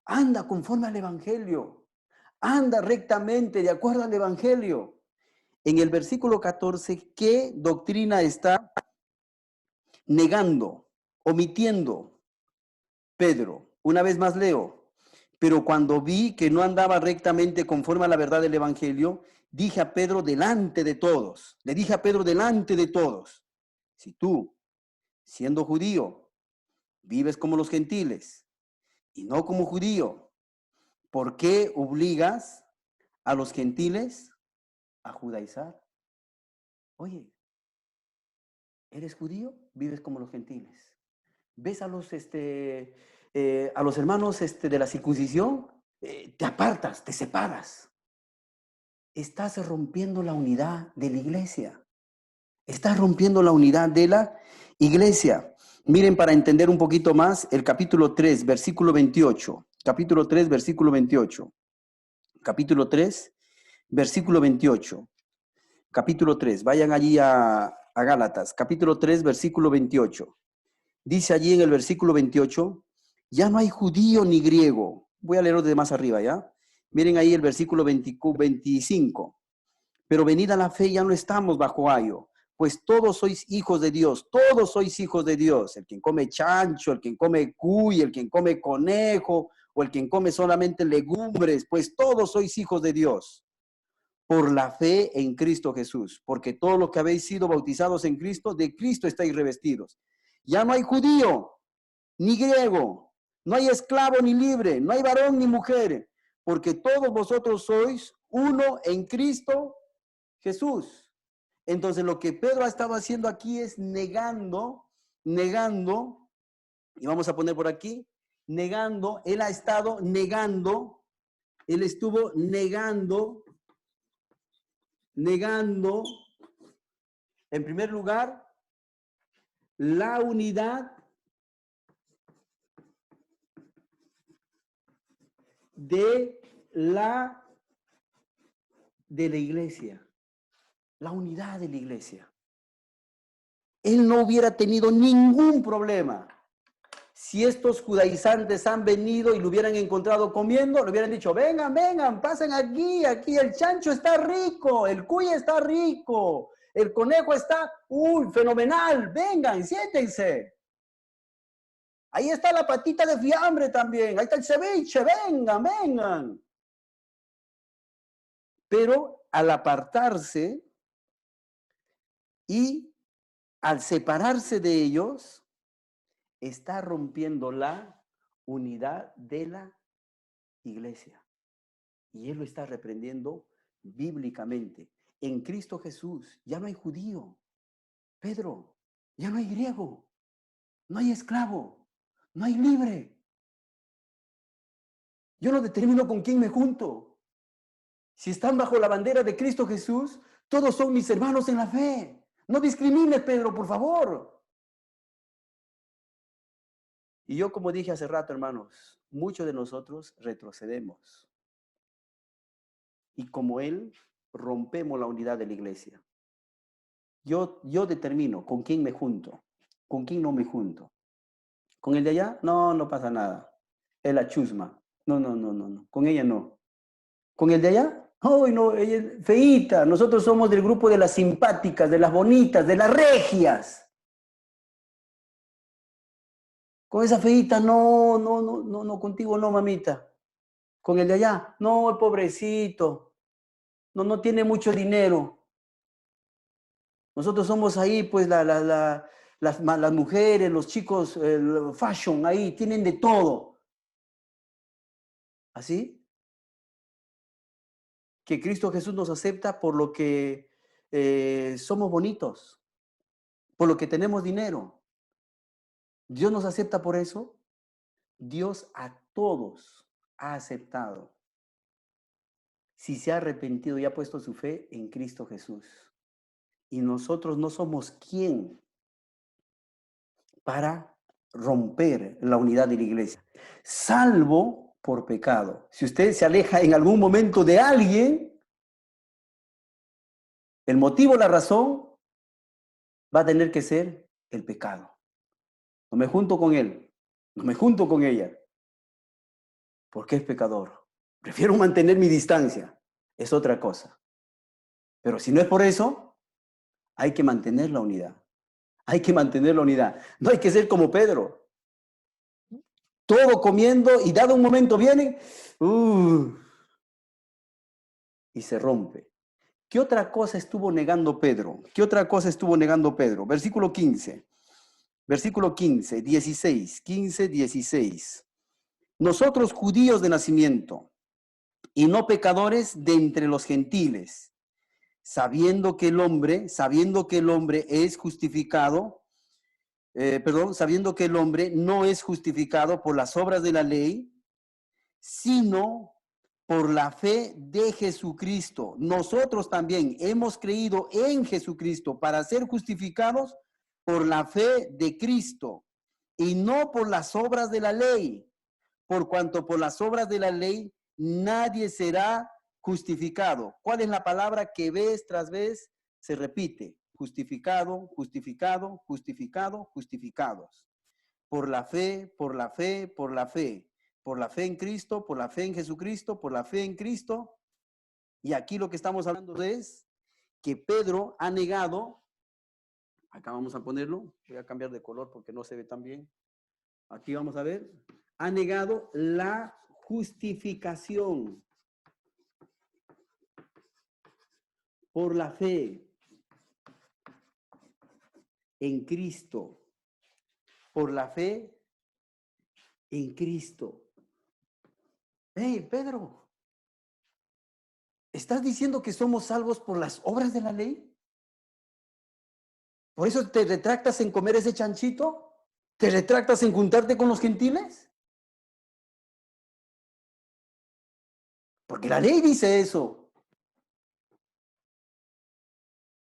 Anda conforme al Evangelio. Anda rectamente de acuerdo al Evangelio. En el versículo 14, ¿qué doctrina está negando, omitiendo Pedro? Una vez más leo. Pero cuando vi que no andaba rectamente conforme a la verdad del Evangelio, dije a Pedro delante de todos, le dije a Pedro delante de todos, si tú, siendo judío, vives como los gentiles y no como judío, ¿por qué obligas a los gentiles a judaizar? Oye, ¿eres judío? Vives como los gentiles. ¿Ves a los hermanos de la circuncisión? Te apartas, te separas. Estás rompiendo la unidad de la iglesia. Estás rompiendo la unidad de la iglesia. Miren, para entender un poquito más, el capítulo 3, versículo 28. Capítulo 3, versículo 28. Capítulo 3, versículo 28. Capítulo 3, vayan allí a Gálatas. Capítulo 3, versículo 28. Dice allí en el versículo 28, ya no hay judío ni griego. Voy a leerlo de más arriba, ¿ya? Miren ahí el versículo 25. Pero venida la fe ya no estamos bajo ayo, pues todos sois hijos de Dios, todos sois hijos de Dios. El quien come chancho, el quien come cuy, el quien come conejo, o el quien come solamente legumbres, pues todos sois hijos de Dios. Por la fe en Cristo Jesús, porque todos los que habéis sido bautizados en Cristo, de Cristo estáis revestidos. Ya no hay judío, ni griego, no hay esclavo ni libre, no hay varón ni mujer, porque todos vosotros sois uno en Cristo Jesús. Entonces lo que Pedro ha estado haciendo aquí es negando, y vamos a poner por aquí, negando, él ha estado negando, él estuvo negando, en primer lugar, la unidad de la iglesia, la unidad de la iglesia. Él no hubiera tenido ningún problema si estos judaizantes han venido y lo hubieran encontrado comiendo, le hubieran dicho, vengan, vengan, pasen aquí, aquí el chancho está rico, el cuy está rico, el conejo está, fenomenal, vengan, siéntense. Ahí está la patita de fiambre también, ahí está el ceviche, vengan, vengan. Pero al apartarse y al separarse de ellos, está rompiendo la unidad de la iglesia. Y él lo está reprendiendo bíblicamente. En Cristo Jesús ya no hay judío. Pedro, ya no hay griego, no hay esclavo, no hay libre. Yo no determino con quién me junto. Si están bajo la bandera de Cristo Jesús, todos son mis hermanos en la fe. No discrimines, Pedro, por favor. Y yo, como dije hace rato, hermanos, muchos de nosotros retrocedemos. Y como él, rompemos la unidad de la iglesia. Yo determino con quién me junto, con quién no me junto. ¿Con el de allá? No, no pasa nada. Es la chusma. No, no, no, no, no. Con ella no. ¿Con el de allá? ¡Ay, no! Ella es feíta. Nosotros somos del grupo de las simpáticas, de las bonitas, de las regias. Con esa feíta, no, no, no, no, no, contigo no, mamita. con el de allá. No, el pobrecito, no tiene mucho dinero. Nosotros somos ahí, pues, las mujeres, los chicos, el fashion, ahí, tienen de todo. ¿Así? Que Cristo Jesús nos acepta por lo que somos bonitos, por lo que tenemos dinero. Dios nos acepta por eso. Dios a todos ha aceptado si se ha arrepentido y ha puesto su fe en Cristo Jesús. Y nosotros no somos quien para romper la unidad de la iglesia, salvo por pecado. Si usted se aleja en algún momento de alguien, el motivo, la razón, va a tener que ser el pecado. No me junto con él, no me junto con ella, porque es pecador. Prefiero mantener mi distancia, es otra cosa. Pero si no es por eso, hay que mantener la unidad. Hay que mantener la unidad. No hay que ser como Pedro. Todo comiendo y dado un momento vienen y se rompe. ¿Qué otra cosa estuvo negando Pedro? ¿Qué otra cosa estuvo negando Pedro? Versículo 15. Versículo 15, 16, 15, 16. Nosotros judíos de nacimiento y no pecadores de entre los gentiles, sabiendo que el hombre es justificado, sabiendo que el hombre no es justificado por las obras de la ley, sino por la fe de Jesucristo. Nosotros también hemos creído en Jesucristo para ser justificados por la fe de Cristo y no por las obras de la ley, por cuanto por las obras de la ley nadie será justificado. ¿Cuál es la palabra que vez tras vez se repite? Justificado, justificado, justificado, justificados. Por la fe, por la fe, por la fe. Por la fe en Cristo, por la fe en Jesucristo, por la fe en Cristo. Y aquí lo que estamos hablando es que Pedro ha negado, acá vamos a ponerlo, voy a cambiar de color porque no se ve tan bien. Aquí vamos a ver, ha negado la justificación por la fe en Cristo, por la fe en Cristo. Hey, Pedro, ¿estás diciendo que somos salvos por las obras de la ley? ¿Por eso te retractas en comer ese chanchito? ¿Te retractas en juntarte con los gentiles? Porque la ley dice eso.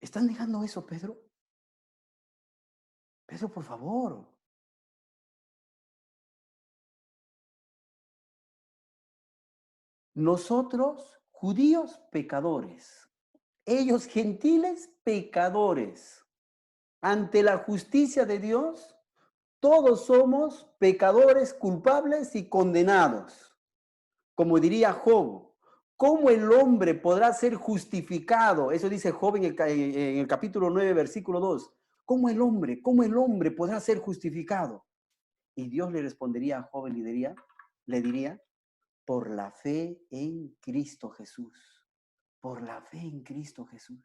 ¿Estás negando eso, Pedro? Pedro, por favor. Nosotros, judíos, pecadores. Ellos, gentiles, pecadores. Ante la justicia de Dios, todos somos pecadores, culpables y condenados. Como diría Job, ¿cómo el hombre podrá ser justificado? Eso dice Job en el capítulo 9, versículo 2. ¿Cómo el hombre podrá ser justificado? Y Dios le respondería a Job y le diría, por la fe en Cristo Jesús. Por la fe en Cristo Jesús.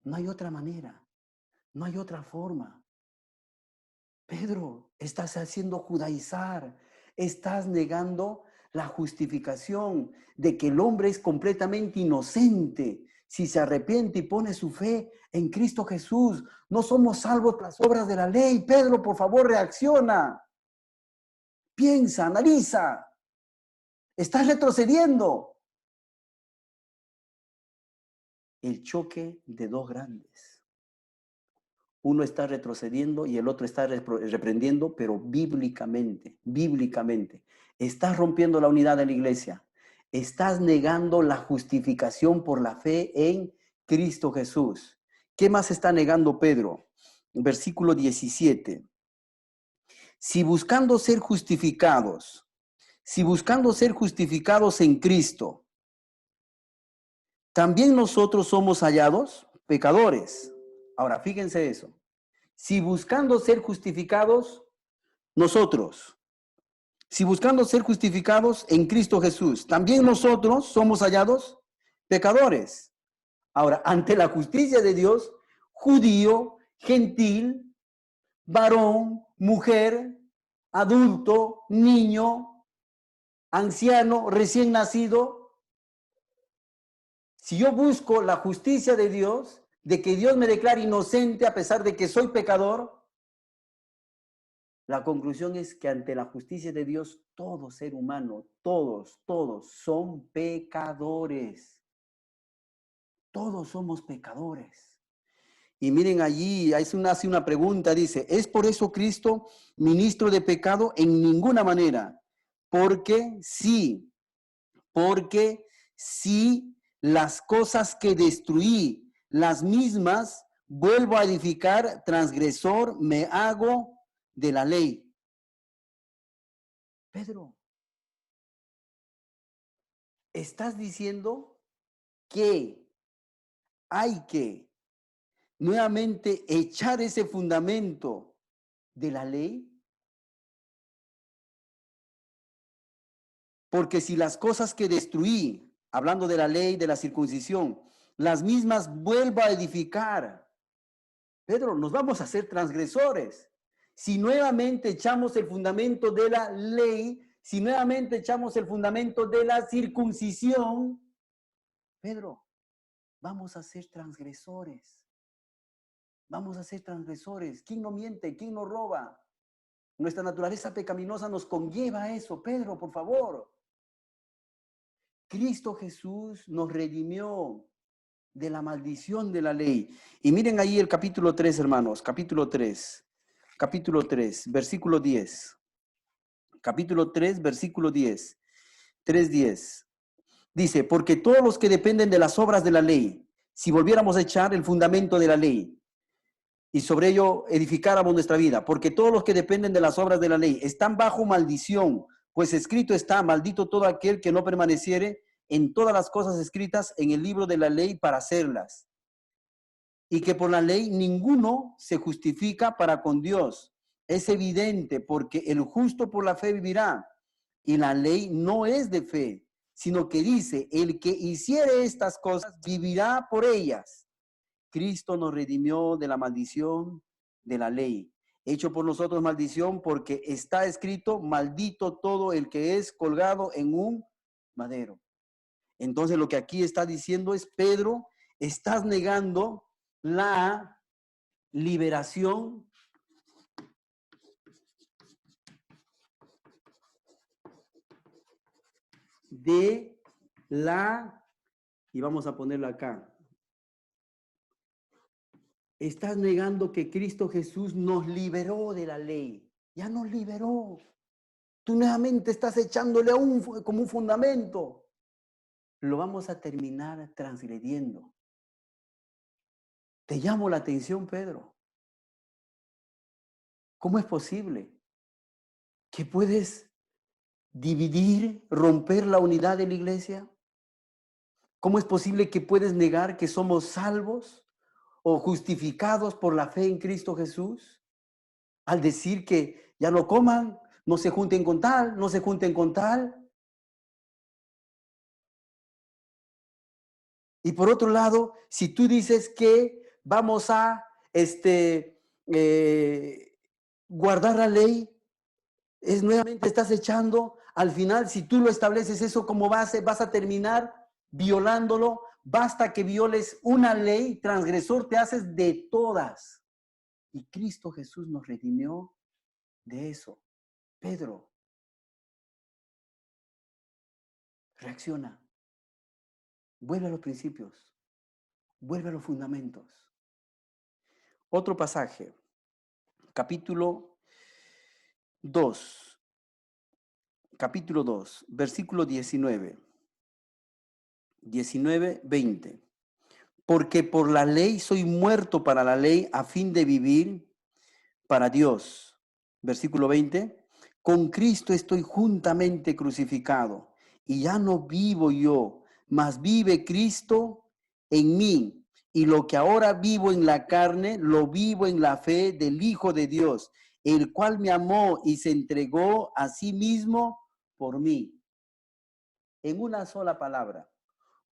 No hay otra manera. No hay otra forma. Pedro, estás haciendo judaizar. Estás negando la justificación de que el hombre es completamente inocente si se arrepiente y pone su fe en Cristo Jesús. No somos salvos por las obras de la ley. Pedro, por favor, reacciona. Piensa, analiza. Estás retrocediendo. El choque de dos grandes. Uno está retrocediendo y el otro está reprendiendo, pero bíblicamente. Estás rompiendo la unidad de la iglesia. Estás negando la justificación por la fe en Cristo Jesús. ¿Qué más está negando Pedro? Versículo 17. Si buscando ser justificados en Cristo, también nosotros somos hallados pecadores. Ahora, fíjense eso. Si buscando ser justificados, nosotros, Si buscando ser justificados en Cristo Jesús, también nosotros somos hallados pecadores. Ahora, ante la justicia de Dios, judío, gentil, varón, mujer, adulto, niño, anciano, recién nacido, si yo busco la justicia de Dios, de que Dios me declare inocente a pesar de que soy pecador, la conclusión es que ante la justicia de Dios, todo ser humano, todos son pecadores. Todos somos pecadores. Y miren allí, hace una pregunta, dice, ¿es por eso Cristo ministro de pecado? En ninguna manera. Porque sí las cosas que destruí, las mismas, vuelvo a edificar, transgresor me hago de la ley. Pedro, ¿estás diciendo que hay que nuevamente echar ese fundamento de la ley? Porque si las cosas que destruí, hablando de la ley, de la circuncisión, las mismas vuelvo a edificar, Pedro, nos vamos a hacer transgresores. Si nuevamente echamos el fundamento de la ley, si nuevamente echamos el fundamento de la circuncisión, Pedro, vamos a ser transgresores. Vamos a ser transgresores. ¿Quién no miente? ¿Quién no roba? Nuestra naturaleza pecaminosa nos conlleva a eso. Pedro, por favor. Cristo Jesús nos redimió de la maldición de la ley. Y miren ahí el capítulo 3, hermanos. Capítulo 3, versículo 10. Capítulo 3, versículo 10. 3:10. Dice, porque todos los que dependen de las obras de la ley, si volviéramos a echar el fundamento de la ley, y sobre ello edificáramos nuestra vida, porque todos los que dependen de las obras de la ley están bajo maldición, pues escrito está, maldito todo aquel que no permaneciere en todas las cosas escritas en el libro de la ley para hacerlas. Y que por la ley ninguno se justifica para con Dios. Es evidente, porque el justo por la fe vivirá. Y la ley no es de fe, sino que dice, el que hiciere estas cosas vivirá por ellas. Cristo nos redimió de la maldición de la ley, hecho por nosotros maldición, porque está escrito, maldito todo el que es colgado en un madero. Entonces lo que aquí está diciendo es, Pedro, estás negando la liberación de la, y vamos a ponerlo acá, estás negando que Cristo Jesús nos liberó de la ley. Ya nos liberó. Tú nuevamente estás echándole como un fundamento. Lo vamos a terminar transgrediendo. Te llamo la atención, Pedro. ¿Cómo es posible que puedes dividir, romper la unidad de la iglesia? ¿Cómo es posible que puedes negar que somos salvos o justificados por la fe en Cristo Jesús? Al decir que ya no coman, no se junten con tal, no se junten con tal. Y por otro lado, si tú dices que vamos a guardar la ley, es nuevamente estás echando, al final, si tú lo estableces eso como base, vas a terminar violándolo. Basta que violes una ley, transgresor te haces de todas. Y Cristo Jesús nos redimió de eso. Pedro, reacciona. Vuelve a los principios. Vuelve a los fundamentos. Otro pasaje. Capítulo 2. Capítulo 2, versículo 19. 19, 20. Porque por la ley soy muerto para la ley a fin de vivir para Dios. Versículo 20. Con Cristo estoy juntamente crucificado y ya no vivo yo, mas vive Cristo en mí. Y lo que ahora vivo en la carne, lo vivo en la fe del Hijo de Dios, el cual me amó y se entregó a sí mismo por mí. En una sola palabra.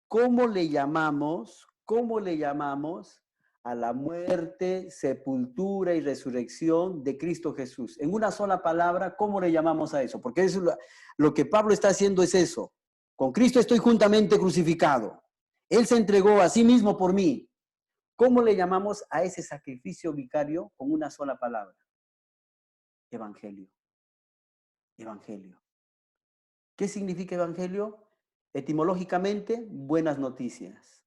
¿Cómo le llamamos? ¿Cómo le llamamos a la muerte, sepultura y resurrección de Cristo Jesús? En una sola palabra, ¿cómo le llamamos a eso? Porque eso, lo que Pablo está haciendo es eso. Con Cristo estoy juntamente crucificado. Él se entregó a sí mismo por mí. ¿Cómo le llamamos a ese sacrificio vicario con una sola palabra? Evangelio. Evangelio. ¿Qué significa evangelio? Etimológicamente, buenas noticias.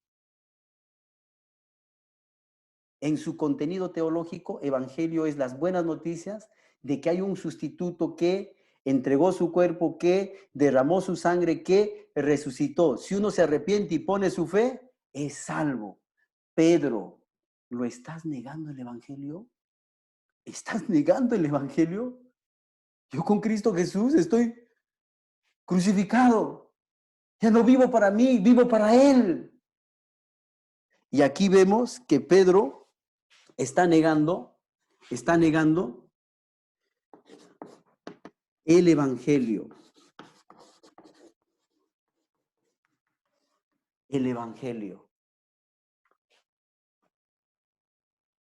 En su contenido teológico, evangelio es las buenas noticias de que hay un sustituto que entregó su cuerpo, que derramó su sangre, que resucitó. Si uno se arrepiente y pone su fe, es salvo. Pedro, ¿lo estás negando el evangelio? ¿Estás negando el evangelio? Yo con Cristo Jesús estoy crucificado. Ya no vivo para mí, vivo para Él. Y aquí vemos que Pedro está negando el evangelio. El evangelio.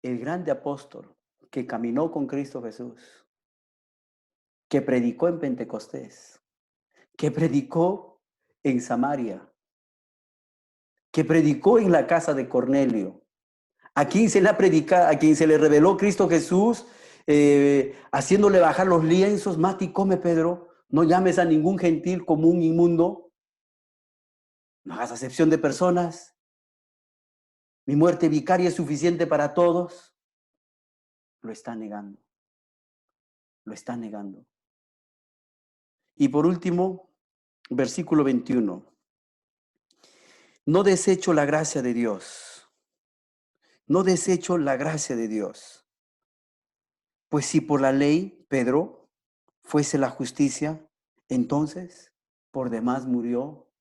El grande apóstol que caminó con Cristo Jesús, que predicó en Pentecostés, que predicó en Samaria, que predicó en la casa de Cornelio, a quien se le ha predicado, a quien se le reveló Cristo Jesús, haciéndole bajar los lienzos. Mati, come, Pedro, no llames a ningún gentil como un inmundo, no hagas acepción de personas, mi muerte vicaria es suficiente para todos. Lo está negando, lo está negando. Y por último, versículo 21. No desecho la gracia de Dios. No desecho la gracia de Dios. Pues si por la ley, Pedro, fuese la justicia, entonces por demás murió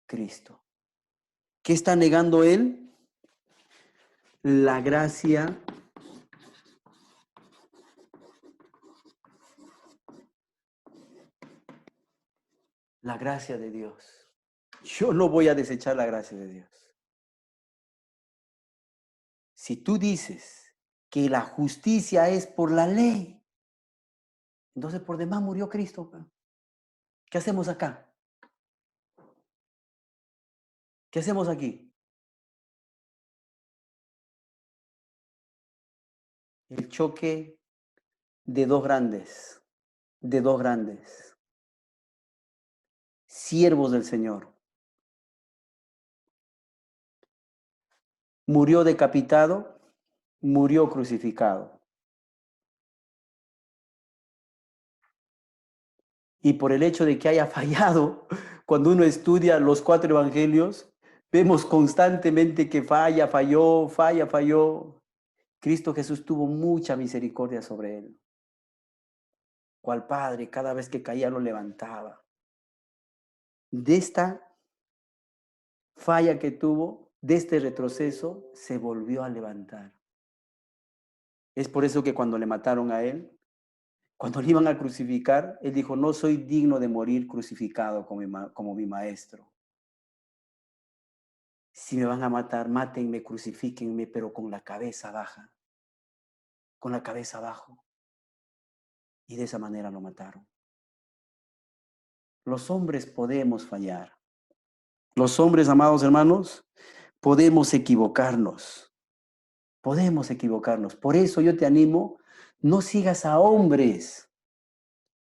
Cristo. ¿Qué está negando él? La gracia de Dios. Yo no voy a desechar la gracia de Dios. Si tú dices que la justicia es por la ley, entonces por demás murió Cristo. ¿Qué hacemos acá? ¿Qué hacemos aquí? El choque de dos grandes, siervos del Señor. Murió decapitado, murió crucificado. Y por el hecho de que haya fallado, cuando uno estudia los 4 evangelios, vemos constantemente que falló. Cristo Jesús tuvo mucha misericordia sobre él. Cual padre, cada vez que caía lo levantaba. De esta falla que tuvo, de este retroceso, se volvió a levantar. Es por eso que cuando le mataron a él, cuando le iban a crucificar, él dijo, no soy digno de morir crucificado como mi maestro. Si me van a matar, mátenme, crucifíquenme, pero con la cabeza baja, con la cabeza abajo. Y de esa manera lo mataron. Los hombres podemos fallar. Los hombres, amados hermanos, podemos equivocarnos. Podemos equivocarnos. Por eso yo te animo, no sigas a hombres.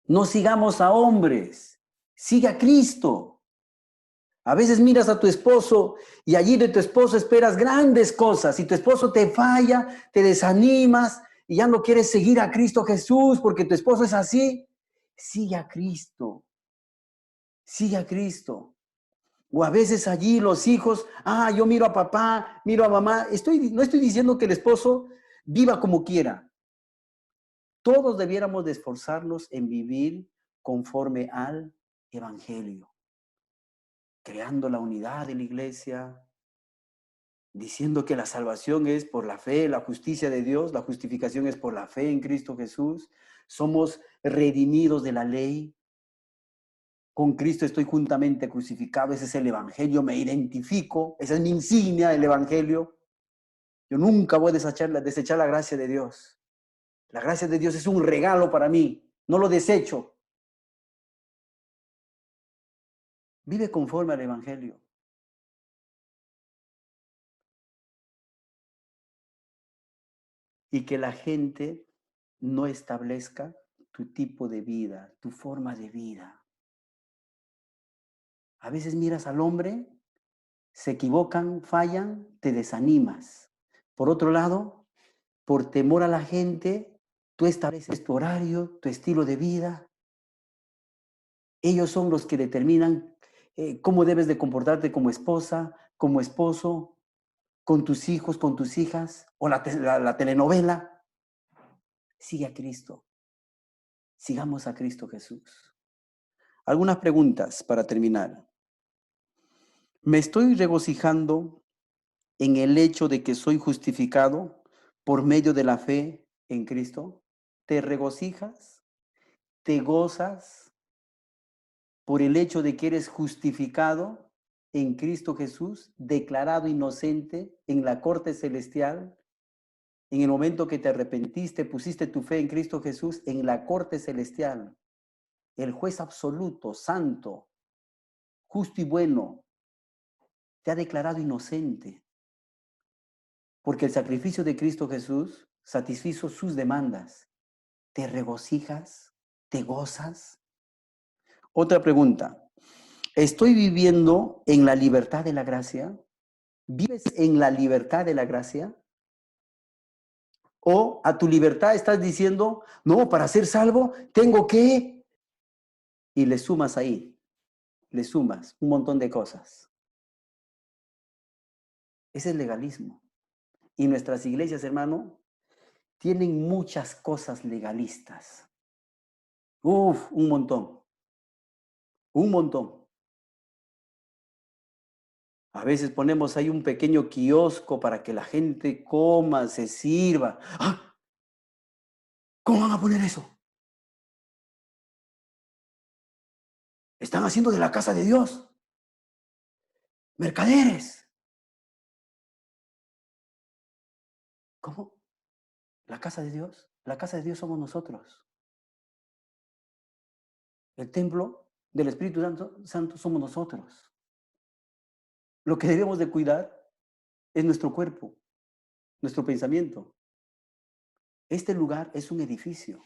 No sigamos a hombres. Sigue a Cristo. A veces miras a tu esposo y allí de tu esposo esperas grandes cosas. Si tu esposo te falla, te desanimas y ya no quieres seguir a Cristo Jesús porque tu esposo es así, sigue a Cristo. Sigue a Cristo. O a veces allí los hijos, yo miro a papá, miro a mamá. No estoy diciendo que el esposo viva como quiera. Todos debiéramos de esforzarnos en vivir conforme al Evangelio, creando la unidad de la iglesia, diciendo que la salvación es por la fe, la justicia de Dios, la justificación es por la fe en Cristo Jesús. Somos redimidos de la ley. Con Cristo estoy juntamente crucificado. Ese es el Evangelio. Me identifico. Esa es mi insignia, el Evangelio. Yo nunca voy a desechar la gracia de Dios. La gracia de Dios es un regalo para mí. No lo desecho. Vive conforme al Evangelio. Y que la gente no establezca tu tipo de vida, tu forma de vida. A veces miras al hombre, se equivocan, fallan, te desanimas. Por otro lado, por temor a la gente, tú estableces tu horario, tu estilo de vida. Ellos son los que determinan cómo debes de comportarte como esposa, como esposo, con tus hijos, con tus hijas, o la telenovela. Sigue a Cristo. Sigamos a Cristo Jesús. Algunas preguntas para terminar. ¿Me estoy regocijando en el hecho de que soy justificado por medio de la fe en Cristo? ¿Te regocijas? ¿Te gozas por el hecho de que eres justificado en Cristo Jesús, declarado inocente en la corte celestial? En el momento que te arrepentiste, pusiste tu fe en Cristo Jesús, en la corte celestial, el juez absoluto, santo, justo y bueno, te ha declarado inocente, porque el sacrificio de Cristo Jesús satisfizo sus demandas. ¿Te regocijas? ¿Te gozas? Otra pregunta. ¿Estoy viviendo en la libertad de la gracia? ¿Vives en la libertad de la gracia? ¿O a tu libertad estás diciendo, no, para ser salvo tengo que... Y le sumas ahí, le sumas un montón de cosas. Ese es legalismo. Y nuestras iglesias, hermano, tienen muchas cosas legalistas. Uf, un montón. Un montón. A veces ponemos ahí un pequeño kiosco para que la gente coma, se sirva. ¡Ah! ¿Cómo van a poner eso? Están haciendo de la casa de Dios mercaderes. ¿Cómo? ¿La casa de Dios? La casa de Dios somos nosotros. El templo del Espíritu Santo somos nosotros. Lo que debemos de cuidar es nuestro cuerpo, nuestro pensamiento. Este lugar es un edificio.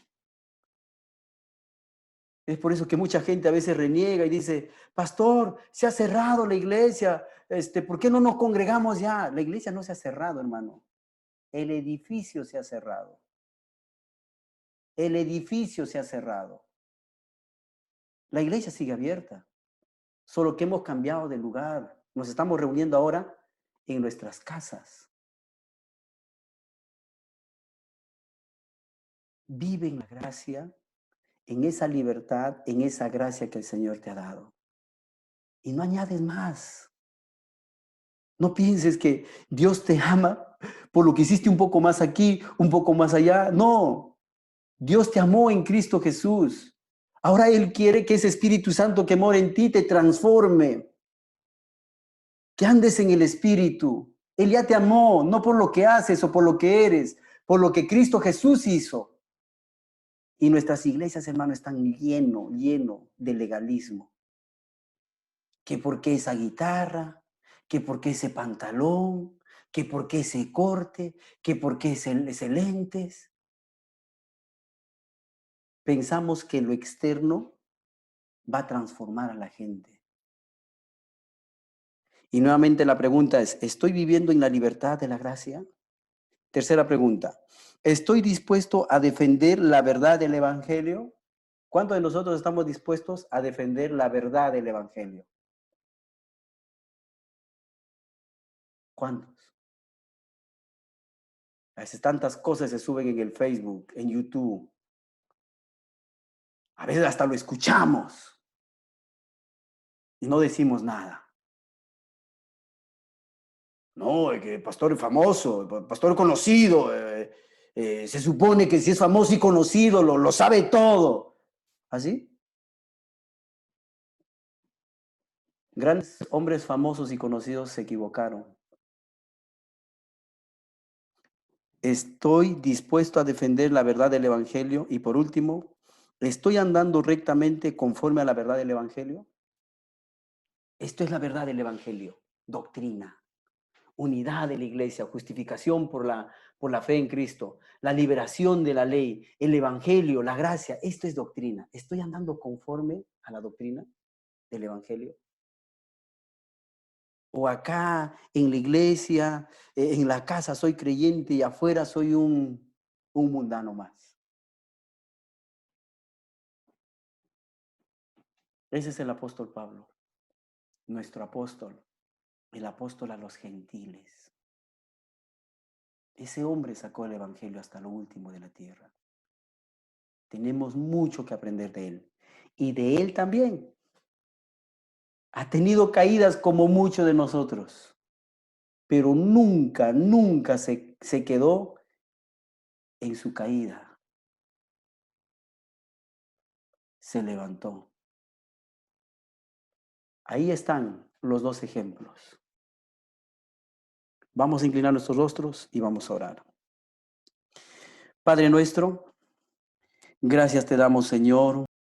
Es por eso que mucha gente a veces reniega y dice, pastor, se ha cerrado la iglesia, ¿por qué no nos congregamos ya? La iglesia no se ha cerrado, hermano. El edificio se ha cerrado. El edificio se ha cerrado. La iglesia sigue abierta, solo que hemos cambiado de lugar. Nos estamos reuniendo ahora en nuestras casas. Vive en la gracia, en esa libertad, en esa gracia que el Señor te ha dado. Y no añades más. No pienses que Dios te ama por lo que hiciste un poco más aquí, un poco más allá. No, Dios te amó en Cristo Jesús. Ahora Él quiere que ese Espíritu Santo que mora en ti te transforme, que andes en el Espíritu. Él ya te amó, no por lo que haces o por lo que eres, por lo que Cristo Jesús hizo. Y nuestras iglesias, hermano, están lleno de legalismo. Que por qué esa guitarra, que por qué ese pantalón, que por qué ese corte, que por qué ese lentes. Pensamos que lo externo va a transformar a la gente. Y nuevamente la pregunta es, ¿estoy viviendo en la libertad de la gracia? Tercera pregunta, ¿estoy dispuesto a defender la verdad del Evangelio? ¿Cuántos de nosotros estamos dispuestos a defender la verdad del Evangelio? ¿Cuántos? A veces tantas cosas se suben en el Facebook, en YouTube. A veces hasta lo escuchamos y no decimos nada. No, es que pastor famoso, pastor conocido, se supone que si es famoso y conocido, lo sabe todo. ¿Así? Grandes hombres famosos y conocidos se equivocaron. Estoy dispuesto a defender la verdad del Evangelio. Y por último, ¿estoy andando rectamente conforme a la verdad del Evangelio? Esto es la verdad del Evangelio, doctrina, unidad de la iglesia, justificación por la fe en Cristo, la liberación de la ley, el Evangelio, la gracia. Esto es doctrina. ¿Estoy andando conforme a la doctrina del Evangelio? O acá en la iglesia, en la casa soy creyente y afuera soy un mundano más. Ese es el apóstol Pablo, nuestro apóstol, el apóstol a los gentiles. Ese hombre sacó el evangelio hasta lo último de la tierra. Tenemos mucho que aprender de él. Y de él también. Ha tenido caídas como muchos de nosotros, pero nunca, nunca se quedó en su caída. Se levantó. Ahí están los dos ejemplos. Vamos a inclinar nuestros rostros y vamos a orar. Padre nuestro, gracias te damos, Señor,